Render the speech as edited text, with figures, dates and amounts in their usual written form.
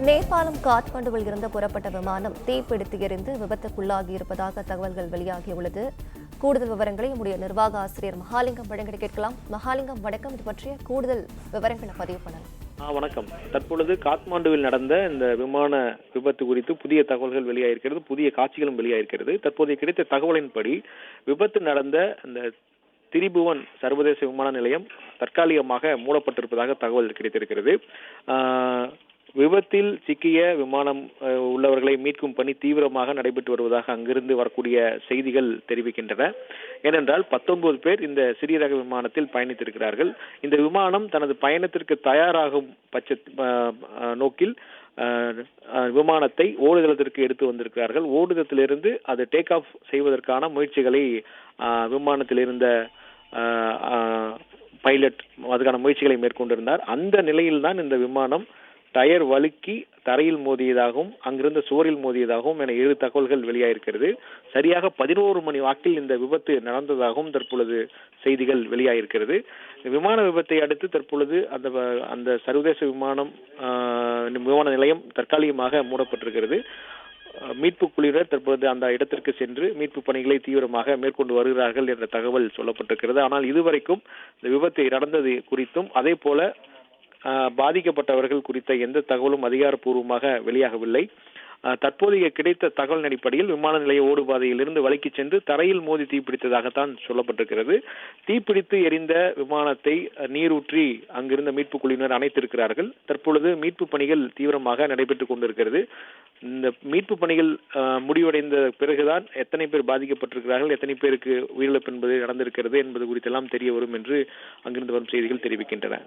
நேபாளம் காட்மாண்டுவில் இருந்து புறப்பட்ட விமானம் தீப்பிடித்து எரிந்து விபத்துக்குள்ளாகி இருப்பதாக தகவல்கள் வெளியாகியுள்ளது. கூடுதல் விவரங்களை நம்முடைய நிர்வாக ஆசிரியர் மகாலிங்கம் வழங்க கேட்கலாம். மகாலிங்கம், வணக்கம். இது பற்றிய கூடுதல் விவரங்களை பதிவு பண்ணலாம். வணக்கம். தற்பொழுது காட்மாண்டுவில் நடந்த இந்த விமான விபத்து குறித்து புதிய தகவல்கள் வெளியாயிருக்கிறது, புதிய காட்சிகளும் வெளியாயிருக்கிறது. தற்போதைய கிடைத்த தகவலின்படி விபத்து நடந்த இந்த திரிபுவன் சர்வதேச விமான நிலையம் தற்காலிகமாக மூடப்பட்டிருப்பதாக தகவல் கிடைத்திருக்கிறது. விபத்தில் சிக்கிய விமானம் உள்ளவர்களை மீட்கும் பணி தீவிரமாக நடைபெற்று வருவதாக அங்கிருந்து வரக்கூடிய செய்திகள் தெரிவிக்கின்றன. ஏனென்றால் 19 பேர் இந்த சிறிய ரக விமானத்தில் பயணித்திருக்கிறார்கள். இந்த விமானம் தனது பயணத்திற்கு தயாராகும் நோக்கில் விமானத்தை ஓடுதளத்திற்கு எடுத்து வந்திருக்கிறார்கள். ஓடுதளத்திலிருந்து அது டேக் ஆஃப் செய்வதற்கான முயற்சிகளை விமானத்தில் இருந்த பைலட் அதுக்கான முயற்சிகளை மேற்கொண்டிருந்தார். அந்த நிலையில்தான் இந்த விமானம் டயர் வழுக்கி தரையில் மோதியதாகவும் அங்கிருந்த சுவரில் மோதியதாகவும் என 7 தகவல்கள் வெளியாயிருக்கிறது. சரியாக 11 மணி வாக்கில் இந்த விபத்து நடந்ததாகவும் தற்பொழுது செய்திகள் வெளியாயிருக்கிறது. விமான விபத்தை அடுத்து தற்பொழுது அந்த சர்வதேச விமான நிலையம் தற்காலிகமாக மூடப்பட்டிருக்கிறது. மீட்பு குழுவினர் தற்போது அந்த இடத்திற்கு சென்று மீட்பு பணிகளை தீவிரமாக மேற்கொண்டு வருகிறார்கள் என்ற தகவல் சொல்லப்பட்டிருக்கிறது. ஆனால் இதுவரைக்கும் இந்த விபத்து நடந்தது குறித்தும் அதே போல பாதிக்கப்பட்டவர்கள் குறித்த எந்த தகவலும் அதிகாரப்பூர்வமாக வெளியாகவில்லை. தற்போதைய கிடைத்த தகவல் அடிப்படையில் விமான நிலைய ஓடுபாதையிலிருந்து வழுக்கி சென்று தரையில் மோதி தீப்பிடித்ததாகத்தான் சொல்லப்பட்டிருக்கிறது. தீப்பிடித்து எரிந்த விமானத்தை நீரூற்றி அங்கிருந்த மீட்பு குழுவினர் அணைத்திருக்கிறார்கள். தற்பொழுது மீட்பு பணிகள் தீவிரமாக நடைபெற்றுக் கொண்டிருக்கிறது. இந்த மீட்பு பணிகள் முடிவடைந்த பிறகுதான் எத்தனை பேர் பாதிக்கப்பட்டிருக்கிறார்கள், எத்தனை பேருக்கு உயிரிழப்பு என்பது நடந்திருக்கிறது என்பது குறித்தெல்லாம் தெரிய வரும் என்று அங்கிருந்து வரும் செய்திகள் தெரிவிக்கின்றன.